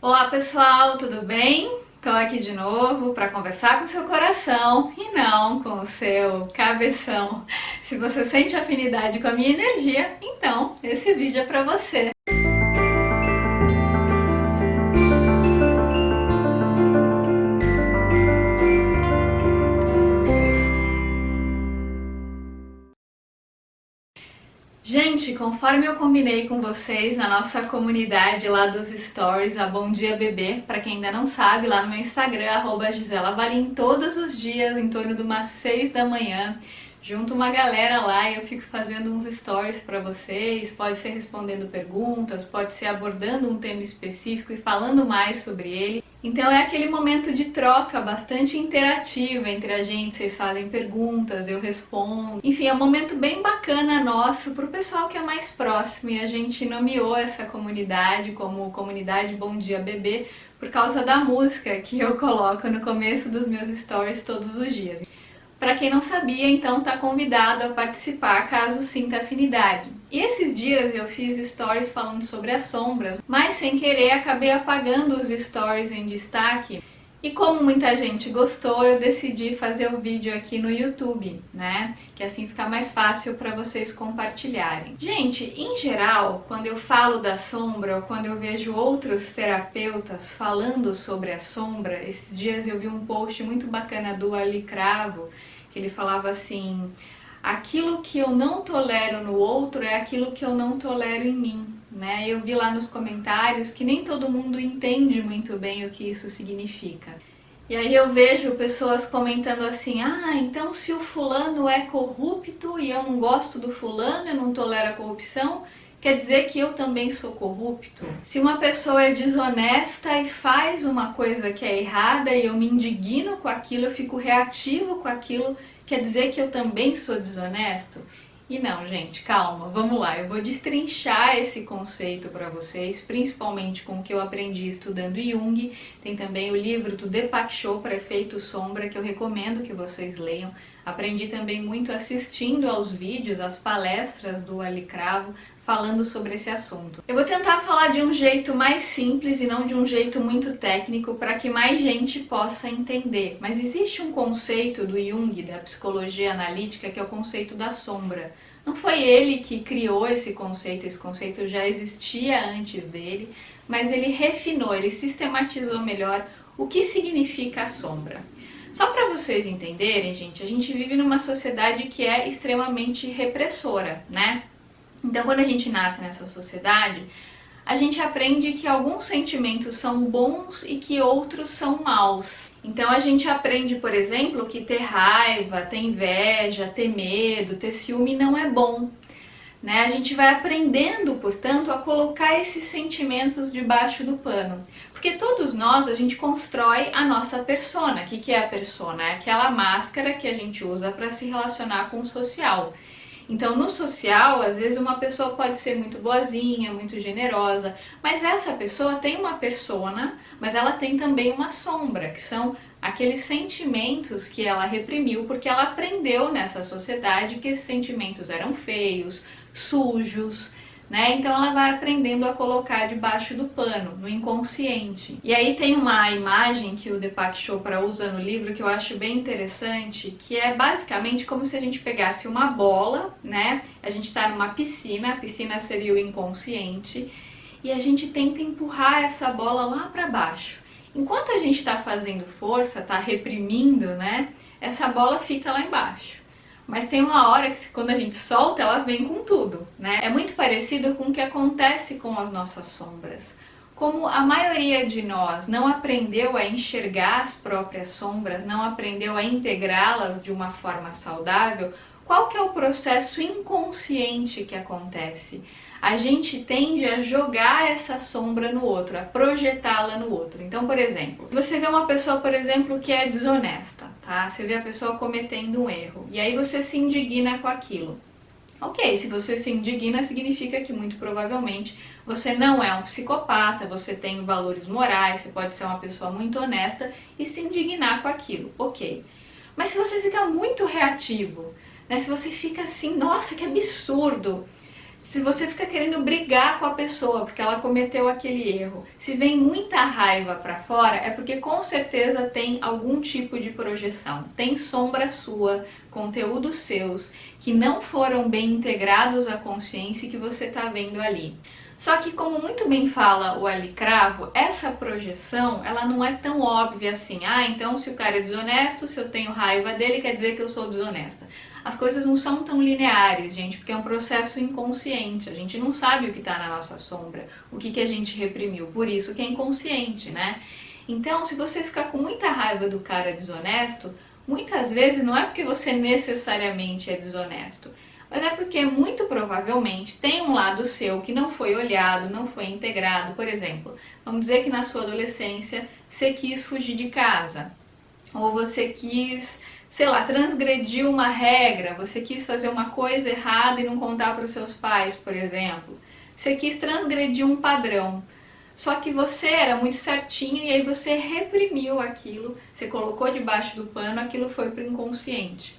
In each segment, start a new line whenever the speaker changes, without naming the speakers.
Olá pessoal, tudo bem? Estou aqui de novo para conversar com seu coração e não com o seu cabeção. Se você sente afinidade com a minha energia, então esse vídeo é para você. Gente, conforme eu combinei com vocês na nossa comunidade lá dos stories, a Bom Dia Bebê, para quem ainda não sabe, lá no meu Instagram, @GiselaValim, todos os dias, em torno de umas 6 da manhã, junto uma galera lá e eu fico fazendo uns stories para vocês, pode ser respondendo perguntas, pode ser abordando um tema específico e falando mais sobre ele. Então é aquele momento de troca bastante interativa entre a gente, vocês fazem perguntas, eu respondo. Enfim, é um momento bem bacana nosso pro pessoal que é mais próximo e a gente nomeou essa comunidade como Comunidade Bom Dia Bebê por causa da música que eu coloco no começo dos meus stories todos os dias. Para quem não sabia, então tá convidado a participar caso sinta afinidade. E esses dias eu fiz stories falando sobre as sombras, mas sem querer acabei apagando os stories em destaque. E como muita gente gostou, eu decidi fazer o vídeo aqui no YouTube, né? Que assim fica mais fácil para vocês compartilharem. Gente, em geral, quando eu falo da sombra ou quando eu vejo outros terapeutas falando sobre a sombra, esses dias eu vi um post muito bacana do Ali Cravo, que ele falava assim: aquilo que eu não tolero no outro é aquilo que eu não tolero em mim, né? Eu vi lá nos comentários que nem todo mundo entende muito bem o que isso significa. E aí eu vejo pessoas comentando assim: ah, então se o fulano é corrupto e eu não gosto do fulano, eu não tolero a corrupção, quer dizer que eu também sou corrupto? Se uma pessoa é desonesta e faz uma coisa que é errada e eu me indigno com aquilo, eu fico reativo com aquilo, quer dizer que eu também sou desonesto? E não, gente, calma, vamos lá, eu vou destrinchar esse conceito para vocês, principalmente com o que eu aprendi estudando Jung. Tem também o livro do Deepak Chopra, Efeito Sombra, que eu recomendo que vocês leiam. Aprendi também muito assistindo aos vídeos, às palestras do Ali Cravo, falando sobre esse assunto. Eu vou tentar falar de um jeito mais simples e não de um jeito muito técnico para que mais gente possa entender. Mas existe um conceito do Jung, da psicologia analítica, que é o conceito da sombra. Não foi ele que criou esse conceito já existia antes dele, mas ele refinou, ele sistematizou melhor o que significa a sombra. Só para vocês entenderem, gente, a gente vive numa sociedade que é extremamente repressora, né? Então, quando a gente nasce nessa sociedade, a gente aprende que alguns sentimentos são bons e que outros são maus. Então, a gente aprende, por exemplo, que ter raiva, ter inveja, ter medo, ter ciúme não é bom, né? A gente vai aprendendo, portanto, a colocar esses sentimentos debaixo do pano. Porque todos nós, a gente constrói a nossa persona. O que é a persona? É aquela máscara que a gente usa para se relacionar com o social. Então, no social, às vezes uma pessoa pode ser muito boazinha, muito generosa, mas essa pessoa tem uma persona, mas ela tem também uma sombra, que são aqueles sentimentos que ela reprimiu porque ela aprendeu nessa sociedade que esses sentimentos eram feios, sujos, né? Então ela vai aprendendo a colocar debaixo do pano, no inconsciente. E aí tem uma imagem que o Deepak Chopra usa no livro que eu acho bem interessante, que é basicamente como se a gente pegasse uma bola, né? A gente está numa piscina, a piscina seria o inconsciente, e a gente tenta empurrar essa bola lá para baixo. Enquanto a gente está fazendo força, está reprimindo, né? Essa bola fica lá embaixo. Mas tem uma hora que quando a gente solta, ela vem com tudo, né? É muito parecido com o que acontece com as nossas sombras. Como a maioria de nós não aprendeu a enxergar as próprias sombras, não aprendeu a integrá-las de uma forma saudável, qual que é o processo inconsciente que acontece? A gente tende a jogar essa sombra no outro, a projetá-la no outro. Então, por exemplo, você vê uma pessoa, por exemplo, que é desonesta, tá? Você vê a pessoa cometendo um erro, e aí você se indigna com aquilo. Ok, se você se indigna, significa que muito provavelmente você não é um psicopata, você tem valores morais, você pode ser uma pessoa muito honesta e se indignar com aquilo, ok. Mas se você fica muito reativo, né? Se você fica assim, nossa, que absurdo, Se você fica querendo brigar com a pessoa porque ela cometeu aquele erro, se vem muita raiva para fora, é porque com certeza tem algum tipo de projeção. Tem sombra sua, conteúdos seus, que não foram bem integrados à consciência e que você está vendo ali. Só que, como muito bem fala o Ali Cravo, essa projeção, ela não é tão óbvia assim. Ah, então se o cara é desonesto, se eu tenho raiva dele, quer dizer que eu sou desonesta. As coisas não são tão lineares, gente, porque é um processo inconsciente. A gente não sabe o que está na nossa sombra, o que a gente reprimiu. Por isso que é inconsciente, né? Então, se você ficar com muita raiva do cara desonesto, muitas vezes não é porque você necessariamente é desonesto, mas é porque muito provavelmente tem um lado seu que não foi olhado, não foi integrado. Por exemplo, vamos dizer que na sua adolescência você quis fugir de casa, ou você quis, sei lá, transgredir uma regra, você quis fazer uma coisa errada e não contar para os seus pais, por exemplo. Você quis transgredir um padrão. Só que você era muito certinho e aí você reprimiu aquilo, você colocou debaixo do pano, aquilo foi para o inconsciente.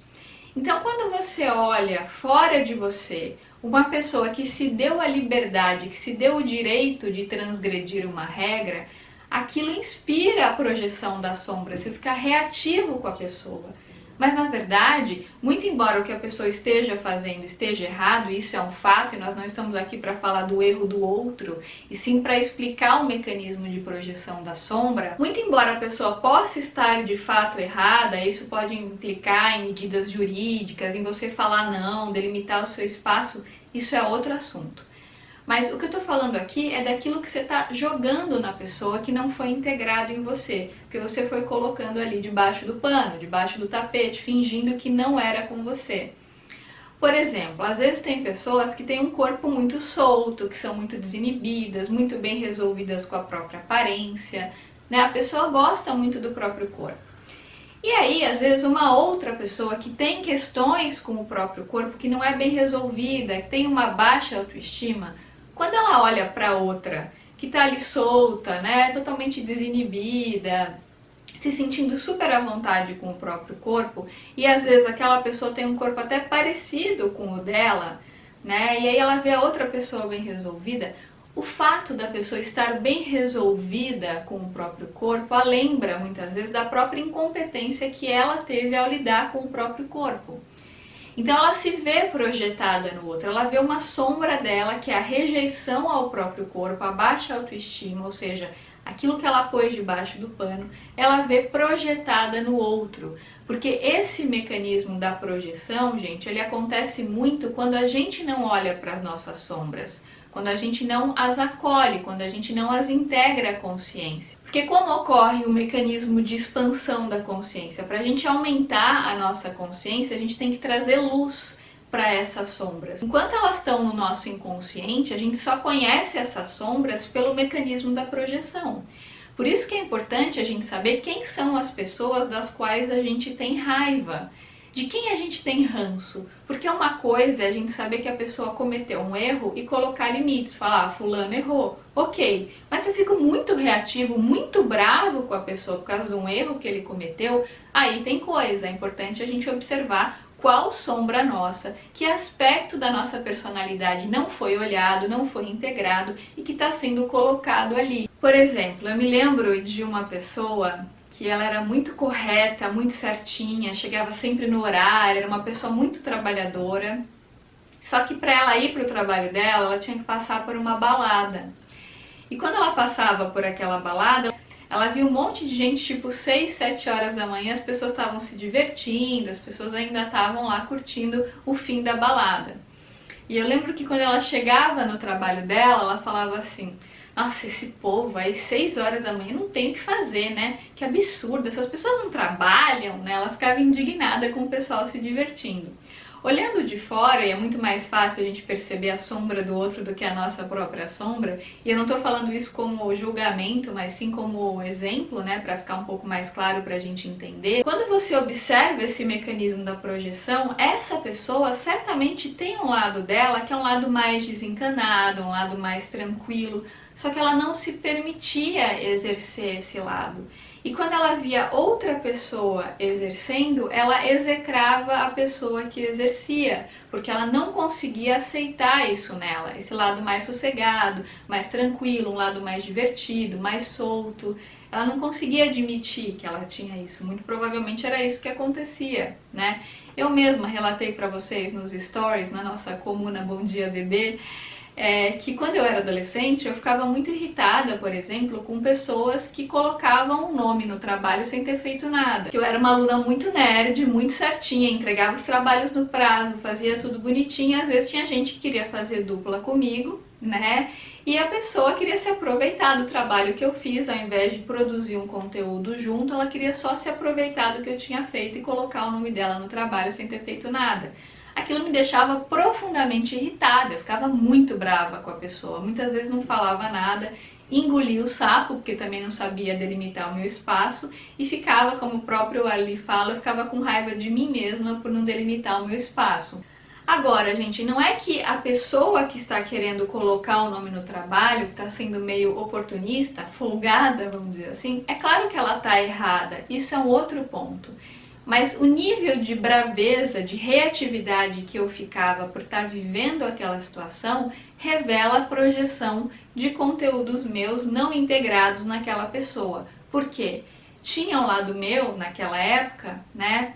Então, quando você olha fora de você uma pessoa que se deu a liberdade, que se deu o direito de transgredir uma regra, aquilo inspira a projeção da sombra, você fica reativo com a pessoa. Mas na verdade, muito embora o que a pessoa esteja fazendo esteja errado, isso é um fato, e nós não estamos aqui para falar do erro do outro, e sim para explicar o mecanismo de projeção da sombra, muito embora a pessoa possa estar de fato errada, isso pode implicar em medidas jurídicas, em você falar não, delimitar o seu espaço, isso é outro assunto. Mas o que eu estou falando aqui é daquilo que você está jogando na pessoa que não foi integrado em você, porque você foi colocando ali debaixo do pano, debaixo do tapete, fingindo que não era com você. Por exemplo, às vezes tem pessoas que têm um corpo muito solto, que são muito desinibidas, muito bem resolvidas com a própria aparência, né? A pessoa gosta muito do próprio corpo. E aí, às vezes, uma outra pessoa que tem questões com o próprio corpo, que não é bem resolvida, que tem uma baixa autoestima, quando ela olha para outra que está ali solta, né, totalmente desinibida, se sentindo super à vontade com o próprio corpo, e às vezes aquela pessoa tem um corpo até parecido com o dela, né, e aí ela vê a outra pessoa bem resolvida, o fato da pessoa estar bem resolvida com o próprio corpo a lembra muitas vezes da própria incompetência que ela teve ao lidar com o próprio corpo. Então ela se vê projetada no outro, ela vê uma sombra dela, que é a rejeição ao próprio corpo, a baixa autoestima, ou seja, aquilo que ela pôs debaixo do pano, ela vê projetada no outro. Porque esse mecanismo da projeção, gente, ele acontece muito quando a gente não olha para as nossas sombras, quando a gente não as acolhe, quando a gente não as integra à consciência. Porque como ocorre o mecanismo de expansão da consciência? Para a gente aumentar a nossa consciência, a gente tem que trazer luz para essas sombras. Enquanto elas estão no nosso inconsciente, a gente só conhece essas sombras pelo mecanismo da projeção. Por isso que é importante a gente saber quem são as pessoas das quais a gente tem raiva. De quem a gente tem ranço? Porque uma coisa é a gente saber que a pessoa cometeu um erro e colocar limites, falar, ah, fulano errou, ok. Mas se eu fico muito reativo, muito bravo com a pessoa por causa de um erro que ele cometeu, aí tem coisa. É importante a gente observar qual sombra nossa, que aspecto da nossa personalidade não foi olhado, não foi integrado e que está sendo colocado ali. Por exemplo, eu me lembro de uma pessoa que ela era muito correta, muito certinha, chegava sempre no horário, era uma pessoa muito trabalhadora. Só que para ela ir para o trabalho dela, ela tinha que passar por uma balada. E quando ela passava por aquela balada, ela viu um monte de gente, tipo 6, 7 horas da manhã, as pessoas estavam se divertindo, as pessoas ainda estavam lá curtindo o fim da balada. E eu lembro que quando ela chegava no trabalho dela, ela falava assim, nossa, esse povo aí, 6 horas da manhã, não tem o que fazer, né? Que absurdo, essas pessoas não trabalham, né? Ela ficava indignada com o pessoal se divertindo. Olhando de fora, e é muito mais fácil a gente perceber a sombra do outro do que a nossa própria sombra, e eu não estou falando isso como julgamento, mas sim como exemplo, né, para ficar um pouco mais claro para a gente entender. Quando você observa esse mecanismo da projeção, essa pessoa certamente tem um lado dela que é um lado mais desencanado, um lado mais tranquilo, só que ela não se permitia exercer esse lado. E quando ela via outra pessoa exercendo, ela execrava a pessoa que exercia, porque ela não conseguia aceitar isso nela, esse lado mais sossegado, mais tranquilo, um lado mais divertido, mais solto. Ela não conseguia admitir que ela tinha isso. Muito provavelmente era isso que acontecia, né? Eu mesma relatei para vocês nos stories, na nossa comuna Bom Dia Bebê, que quando eu era adolescente eu ficava muito irritada, por exemplo, com pessoas que colocavam um nome no trabalho sem ter feito nada. Eu era uma aluna muito nerd, muito certinha, entregava os trabalhos no prazo, fazia tudo bonitinho. Às vezes tinha gente que queria fazer dupla comigo, né? E a pessoa queria se aproveitar do trabalho que eu fiz, ao invés de produzir um conteúdo junto, ela queria só se aproveitar do que eu tinha feito e colocar o nome dela no trabalho sem ter feito nada. Aquilo me deixava profundamente irritada, eu ficava muito brava com a pessoa, muitas vezes não falava nada, engolia o sapo, porque também não sabia delimitar o meu espaço, e ficava, como o próprio Ali fala, eu ficava com raiva de mim mesma por não delimitar o meu espaço. Agora, gente, não é que a pessoa que está querendo colocar o nome no trabalho, que está sendo meio oportunista, folgada, vamos dizer assim, é claro que ela está errada, isso é um outro ponto. Mas o nível de braveza, de reatividade que eu ficava por estar vivendo aquela situação, revela a projeção de conteúdos meus não integrados naquela pessoa. Por quê? Tinha um lado meu, naquela época, né,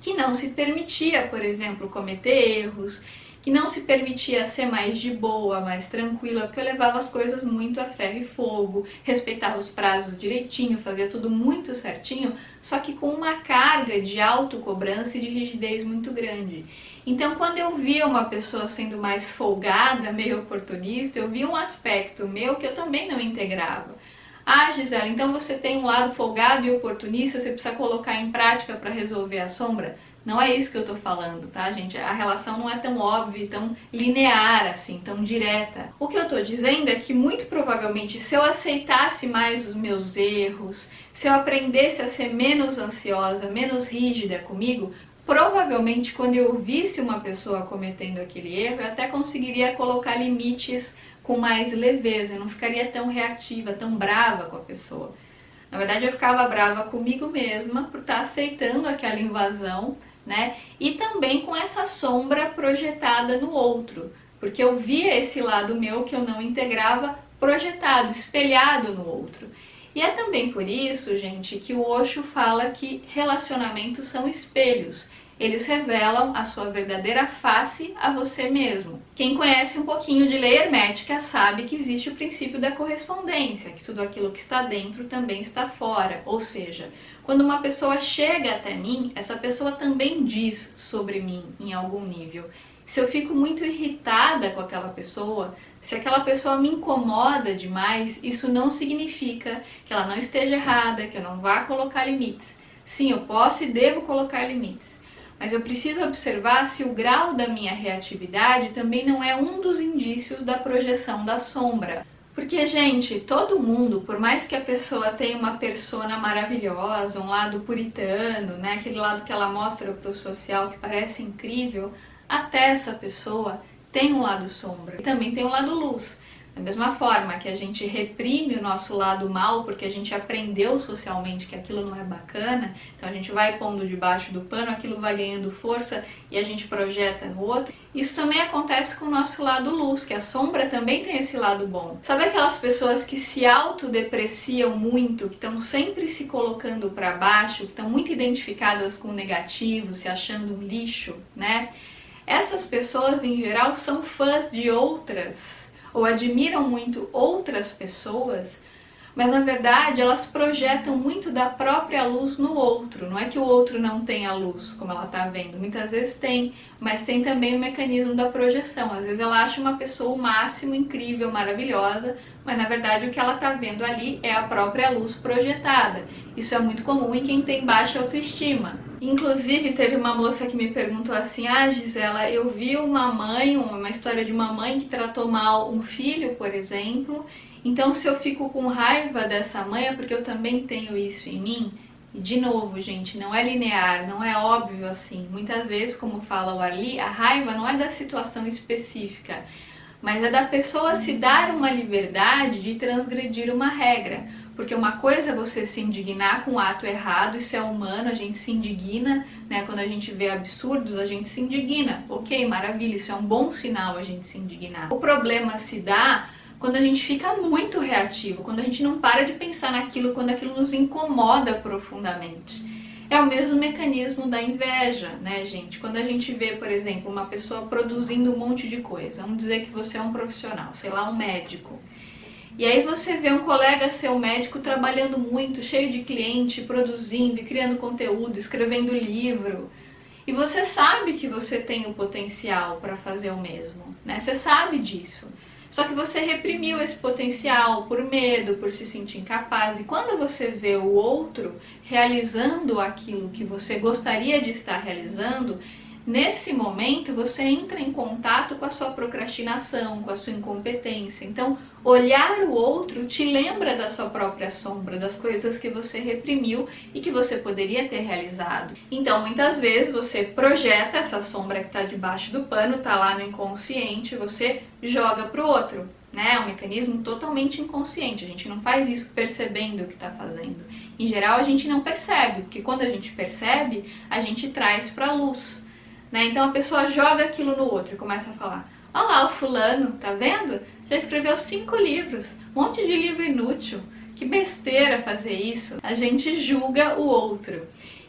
que não se permitia, por exemplo, cometer erros, que não se permitia ser mais de boa, mais tranquila, porque eu levava as coisas muito a ferro e fogo, respeitava os prazos direitinho, fazia tudo muito certinho, só que com uma carga de autocobrança e de rigidez muito grande. Então, quando eu via uma pessoa sendo mais folgada, meio oportunista, eu via um aspecto meu que eu também não integrava. Ah, Gisela, então você tem um lado folgado e oportunista, você precisa colocar em prática para resolver a sombra? Não é isso que eu tô falando, tá, gente? A relação não é tão óbvia, tão linear assim, tão direta. O que eu tô dizendo é que muito provavelmente se eu aceitasse mais os meus erros, se eu aprendesse a ser menos ansiosa, menos rígida comigo, provavelmente quando eu visse uma pessoa cometendo aquele erro, eu até conseguiria colocar limites com mais leveza, eu não ficaria tão reativa, tão brava com a pessoa. Na verdade, eu ficava brava comigo mesma por estar aceitando aquela invasão, né? E também com essa sombra projetada no outro, porque eu via esse lado meu que eu não integrava projetado, espelhado no outro. E é também por isso, gente, que o Osho fala que relacionamentos são espelhos. Eles revelam a sua verdadeira face a você mesmo. Quem conhece um pouquinho de lei hermética sabe que existe o princípio da correspondência, que tudo aquilo que está dentro também está fora. Ou seja, quando uma pessoa chega até mim, essa pessoa também diz sobre mim em algum nível. Se eu fico muito irritada com aquela pessoa, se aquela pessoa me incomoda demais, isso não significa que ela não esteja errada, que eu não vá colocar limites. Sim, eu posso e devo colocar limites. Mas eu preciso observar se o grau da minha reatividade também não é um dos indícios da projeção da sombra. Porque, gente, todo mundo, por mais que a pessoa tenha uma persona maravilhosa, um lado puritano, né, aquele lado que ela mostra pro social que parece incrível, até essa pessoa tem um lado sombra e também tem um lado luz. Da mesma forma que a gente reprime o nosso lado mal porque a gente aprendeu socialmente que aquilo não é bacana, então a gente vai pondo debaixo do pano, aquilo vai ganhando força e a gente projeta no outro. Isso também acontece com o nosso lado luz, que a sombra também tem esse lado bom. Sabe aquelas pessoas que se autodepreciam muito, que estão sempre se colocando para baixo, que estão muito identificadas com o negativo, se achando um lixo, né? Essas pessoas, em geral, são fãs de outras, ou admiram muito outras pessoas, mas na verdade elas projetam muito da própria luz no outro. Não é que o outro não tenha luz, como ela está vendo, muitas vezes tem, mas tem também o mecanismo da projeção. Às vezes ela acha uma pessoa o máximo, incrível, maravilhosa, mas na verdade o que ela está vendo ali é a própria luz projetada. Isso é muito comum em quem tem baixa autoestima. Inclusive, teve uma moça que me perguntou assim: ah, Gisela, eu vi uma história de uma mãe que tratou mal um filho, por exemplo, então se eu fico com raiva dessa mãe é porque eu também tenho isso em mim? E de novo, gente, não é linear, não é óbvio assim. Muitas vezes, como fala o Arli, a raiva não é da situação específica, mas é da pessoa se dar uma liberdade de transgredir uma regra. Porque uma coisa é você se indignar com um ato errado, isso é humano, a gente se indigna, né? Quando a gente vê absurdos, a gente se indigna. Ok, maravilha, isso é um bom sinal a gente se indignar. O problema se dá quando a gente fica muito reativo, quando a gente não para de pensar naquilo, quando aquilo nos incomoda profundamente. É o mesmo mecanismo da inveja, né, gente? Quando a gente vê, por exemplo, uma pessoa produzindo um monte de coisa, vamos dizer que você é um profissional, sei lá, um médico. E aí você vê um colega seu médico trabalhando muito, cheio de cliente, produzindo e criando conteúdo, escrevendo livro. E você sabe que você tem o potencial para fazer o mesmo, né? Você sabe disso. Só que você reprimiu esse potencial por medo, por se sentir incapaz. E quando você vê o outro realizando aquilo que você gostaria de estar realizando, nesse momento você entra em contato com a sua procrastinação, com a sua incompetência. Então, olhar o outro te lembra da sua própria sombra, das coisas que você reprimiu e que você poderia ter realizado. Então, muitas vezes você projeta essa sombra que está debaixo do pano, está lá no inconsciente, você joga para o outro. É um mecanismo totalmente inconsciente, a gente não faz isso percebendo o que está fazendo. Em geral, a gente não percebe, porque quando a gente percebe, a gente traz para a luz. Então a pessoa joga aquilo no outro e começa a falar: olha lá o fulano, tá vendo? Já escreveu 5 livros, um monte de livro inútil, que besteira fazer isso. A gente julga o outro.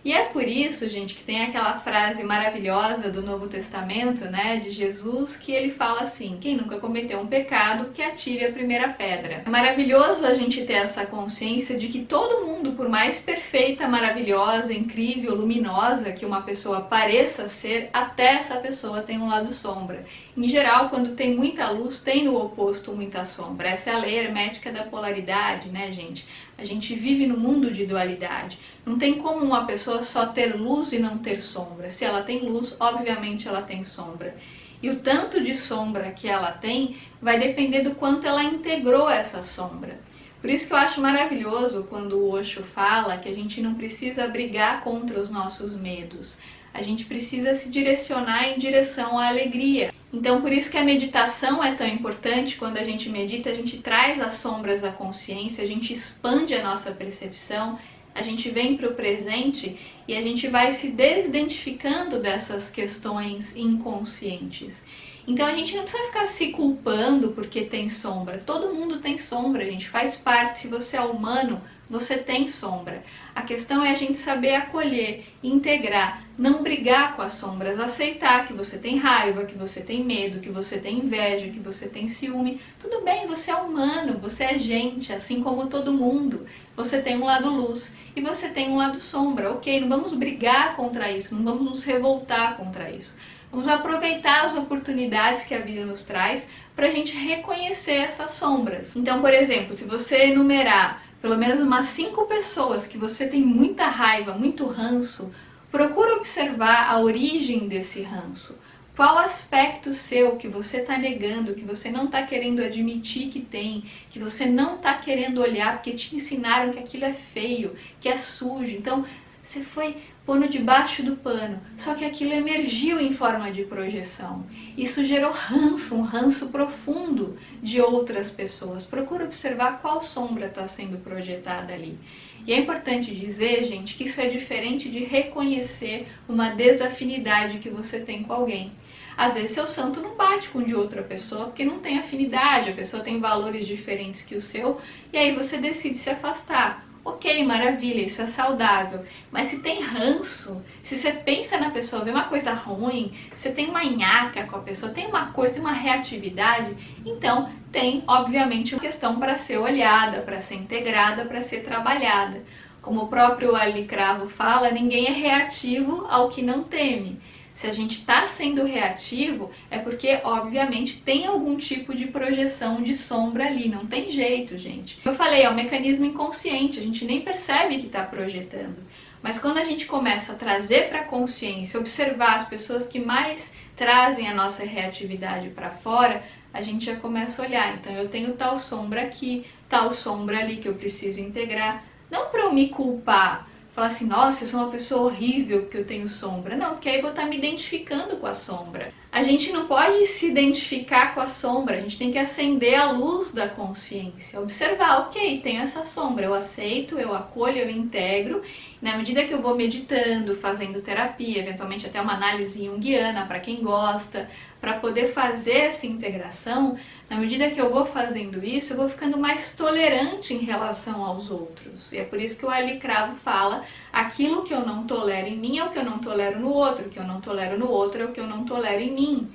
E é por isso, gente, que tem aquela frase maravilhosa do Novo Testamento, né, de Jesus, que ele fala assim: quem nunca cometeu um pecado, que atire a primeira pedra. É maravilhoso a gente ter essa consciência de que todo mundo, por mais perfeita, maravilhosa, incrível, luminosa que uma pessoa pareça ser, até essa pessoa tem um lado sombra. Em geral, quando tem muita luz, tem no oposto muita sombra. Essa é a lei hermética da polaridade, né, gente? A gente vive no mundo de dualidade. Não tem como uma pessoa só ter luz e não ter sombra. Se ela tem luz, obviamente ela tem sombra. E o tanto de sombra que ela tem vai depender do quanto ela integrou essa sombra. Por isso que eu acho maravilhoso quando o Osho fala que a gente não precisa brigar contra os nossos medos. A gente precisa se direcionar em direção à alegria. Então, por isso que a meditação é tão importante. Quando a gente medita, a gente traz as sombras da consciência, a gente expande a nossa percepção, a gente vem para o presente e a gente vai se desidentificando dessas questões inconscientes. Então a gente não precisa ficar se culpando porque tem sombra. Todo mundo tem sombra, a gente faz parte. Se você é humano, você tem sombra. A questão é a gente saber acolher, integrar, não brigar com as sombras, aceitar que você tem raiva, que você tem medo, que você tem inveja, que você tem ciúme. Tudo bem, você é humano, você é gente, assim como todo mundo. Você tem um lado luz e você tem um lado sombra. Ok, não vamos brigar contra isso, não vamos nos revoltar contra isso. Vamos aproveitar as oportunidades que a vida nos traz para a gente reconhecer essas sombras. Então, por exemplo, se você enumerar pelo menos umas 5 pessoas que você tem muita raiva, muito ranço, procura observar a origem desse ranço. Qual aspecto seu que você está negando, que você não está querendo admitir que tem, que você não está querendo olhar porque te ensinaram que aquilo é feio, que é sujo. Então, você foi pondo debaixo do pano, só que aquilo emergiu em forma de projeção. Isso gerou ranço, um ranço profundo de outras pessoas. Procura observar qual sombra está sendo projetada ali. E é importante dizer, gente, que isso é diferente de reconhecer uma desafinidade que você tem com alguém. Às vezes seu santo não bate com o de outra pessoa porque não tem afinidade, a pessoa tem valores diferentes que o seu, e aí você decide se afastar. Ok, maravilha, isso é saudável. Mas se tem ranço, se você pensa na pessoa, vê uma coisa ruim, você tem uma nhaca com a pessoa, tem uma coisa, tem uma reatividade, então tem, obviamente, uma questão para ser olhada, para ser integrada, para ser trabalhada. Como o próprio Ali Cravo fala, ninguém é reativo ao que não teme. Se a gente está sendo reativo, é porque, obviamente, tem algum tipo de projeção de sombra ali. Não tem jeito, gente. Eu falei, é um mecanismo inconsciente, a gente nem percebe que está projetando. Mas quando a gente começa a trazer para a consciência, observar as pessoas que mais trazem a nossa reatividade para fora, a gente já começa a olhar. Então, eu tenho tal sombra aqui, tal sombra ali que eu preciso integrar. Não para eu me culpar, falar assim, nossa, eu sou uma pessoa horrível porque eu tenho sombra. Não, porque aí eu vou estar me identificando com a sombra. A gente não pode se identificar com a sombra, a gente tem que acender a luz da consciência, observar, ok, tenho essa sombra, eu aceito, eu acolho, eu integro. Na medida que eu vou meditando, fazendo terapia, eventualmente até uma análise junguiana para quem gosta, para poder fazer essa integração, na medida que eu vou fazendo isso, eu vou ficando mais tolerante em relação aos outros. E é por isso que o Ali Cravo fala, aquilo que eu não tolero em mim é o que eu não tolero no outro, o que eu não tolero no outro é o que eu não tolero em mim.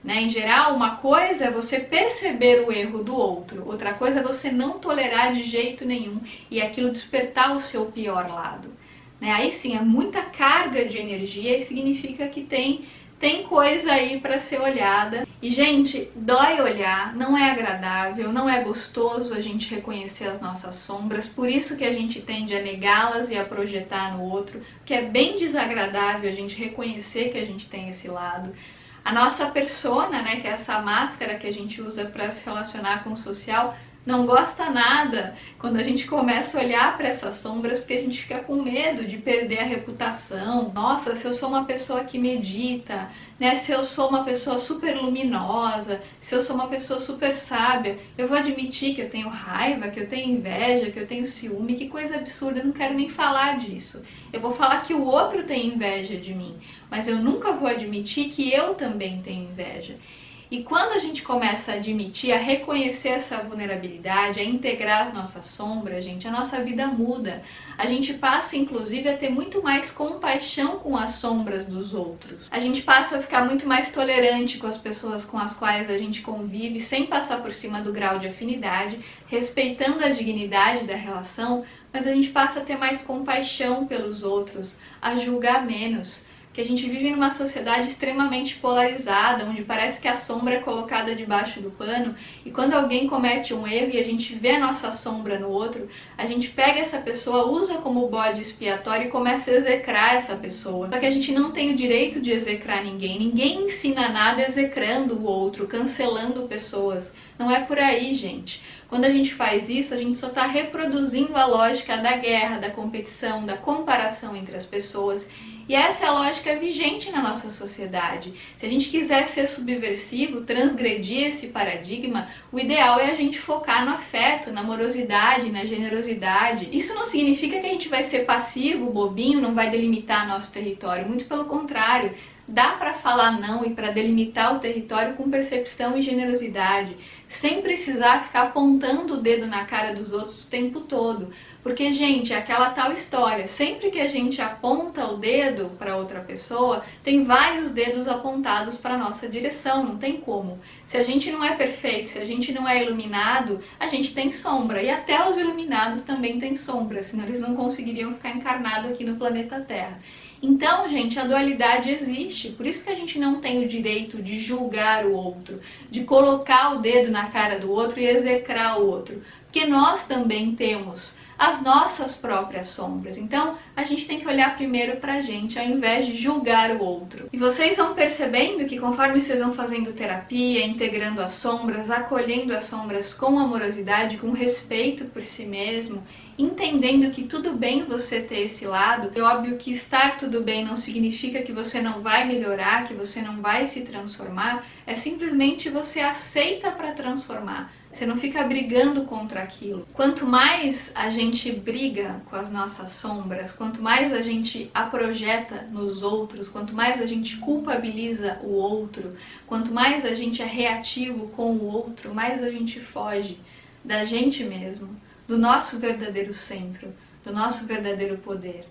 Né? Em geral, uma coisa é você perceber o erro do outro, outra coisa é você não tolerar de jeito nenhum e aquilo despertar o seu pior lado. Né? Aí sim, é muita carga de energia e significa que tem coisa aí para ser olhada. E, gente, dói olhar, não é agradável, não é gostoso a gente reconhecer as nossas sombras, por isso que a gente tende a negá-las e a projetar no outro, que é bem desagradável a gente reconhecer que a gente tem esse lado. A nossa persona, né, que é essa máscara que a gente usa para se relacionar com o social, não gosta nada quando a gente começa a olhar para essas sombras, porque a gente fica com medo de perder a reputação. Nossa, se eu sou uma pessoa que medita, né, se eu sou uma pessoa super luminosa, se eu sou uma pessoa super sábia, eu vou admitir que eu tenho raiva, que eu tenho inveja, que eu tenho ciúme, que coisa absurda, eu não quero nem falar disso. Eu vou falar que o outro tem inveja de mim, mas eu nunca vou admitir que eu também tenho inveja. E quando a gente começa a admitir, a reconhecer essa vulnerabilidade, a integrar as nossas sombras, gente, a nossa vida muda. A gente passa, inclusive, a ter muito mais compaixão com as sombras dos outros. A gente passa a ficar muito mais tolerante com as pessoas com as quais a gente convive, sem passar por cima do grau de afinidade, respeitando a dignidade da relação, mas a gente passa a ter mais compaixão pelos outros, a julgar menos. Que a gente vive numa sociedade extremamente polarizada, onde parece que a sombra é colocada debaixo do pano, e quando alguém comete um erro e a gente vê a nossa sombra no outro, a gente pega essa pessoa, usa como bode expiatório e começa a execrar essa pessoa. Só que a gente não tem o direito de execrar ninguém, ninguém ensina nada execrando o outro, cancelando pessoas. Não é por aí, gente. Quando a gente faz isso, a gente só está reproduzindo a lógica da guerra, da competição, da comparação entre as pessoas. E essa é a lógica vigente na nossa sociedade. Se a gente quiser ser subversivo, transgredir esse paradigma, o ideal é a gente focar no afeto, na amorosidade, na generosidade. Isso não significa que a gente vai ser passivo, bobinho, não vai delimitar nosso território. Muito pelo contrário. Dá para falar não e para delimitar o território com percepção e generosidade, sem precisar ficar apontando o dedo na cara dos outros o tempo todo. Porque, gente, é aquela tal história, sempre que a gente aponta o dedo para outra pessoa, tem vários dedos apontados para a nossa direção, não tem como. Se a gente não é perfeito, se a gente não é iluminado, a gente tem sombra. E até os iluminados também têm sombra, senão eles não conseguiriam ficar encarnados aqui no planeta Terra. Então, gente, a dualidade existe, por isso que a gente não tem o direito de julgar o outro, de colocar o dedo na cara do outro e execrar o outro, porque nós também temos as nossas próprias sombras. Então, a gente tem que olhar primeiro pra gente, ao invés de julgar o outro. E vocês vão percebendo que conforme vocês vão fazendo terapia, integrando as sombras, acolhendo as sombras com amorosidade, com respeito por si mesmo, entendendo que tudo bem você ter esse lado. É óbvio que estar tudo bem não significa que você não vai melhorar, que você não vai se transformar, é simplesmente você aceita para transformar. Você não fica brigando contra aquilo. Quanto mais a gente briga com as nossas sombras, quanto mais a gente a projeta nos outros, quanto mais a gente culpabiliza o outro, quanto mais a gente é reativo com o outro, mais a gente foge da gente mesmo, do nosso verdadeiro centro, do nosso verdadeiro poder.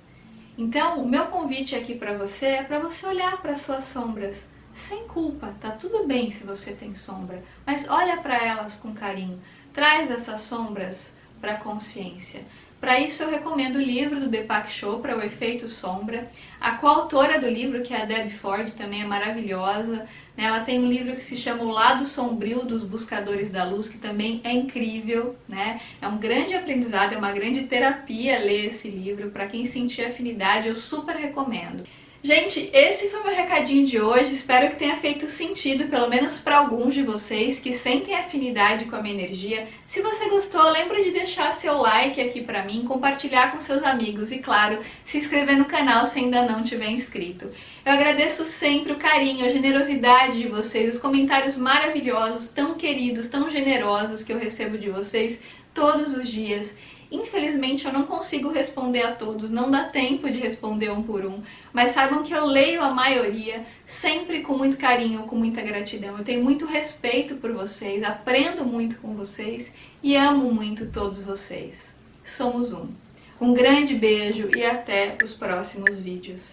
Então, o meu convite aqui para você é para você olhar para as suas sombras sem culpa. Tá tudo bem se você tem sombra, mas olha para elas com carinho. Traz essas sombras para a consciência. Para isso eu recomendo o livro do Deepak Chopra, O Efeito Sombra. A coautora do livro, que é a Debbie Ford, também é maravilhosa. Ela tem um livro que se chama O Lado Sombrio dos Buscadores da Luz, que também é incrível, né? É um grande aprendizado, é uma grande terapia ler esse livro. Para quem sentir afinidade, eu super recomendo. Gente, esse foi o meu recadinho de hoje, espero que tenha feito sentido, pelo menos para alguns de vocês que sentem afinidade com a minha energia. Se você gostou, lembra de deixar seu like aqui para mim, compartilhar com seus amigos e, claro, se inscrever no canal se ainda não tiver inscrito. Eu agradeço sempre o carinho, a generosidade de vocês, os comentários maravilhosos, tão queridos, tão generosos que eu recebo de vocês todos os dias. Infelizmente eu não consigo responder a todos, não dá tempo de responder um por um, mas saibam que eu leio a maioria, sempre com muito carinho, com muita gratidão. Eu tenho muito respeito por vocês, aprendo muito com vocês e amo muito todos vocês. Somos um. Um grande beijo e até os próximos vídeos.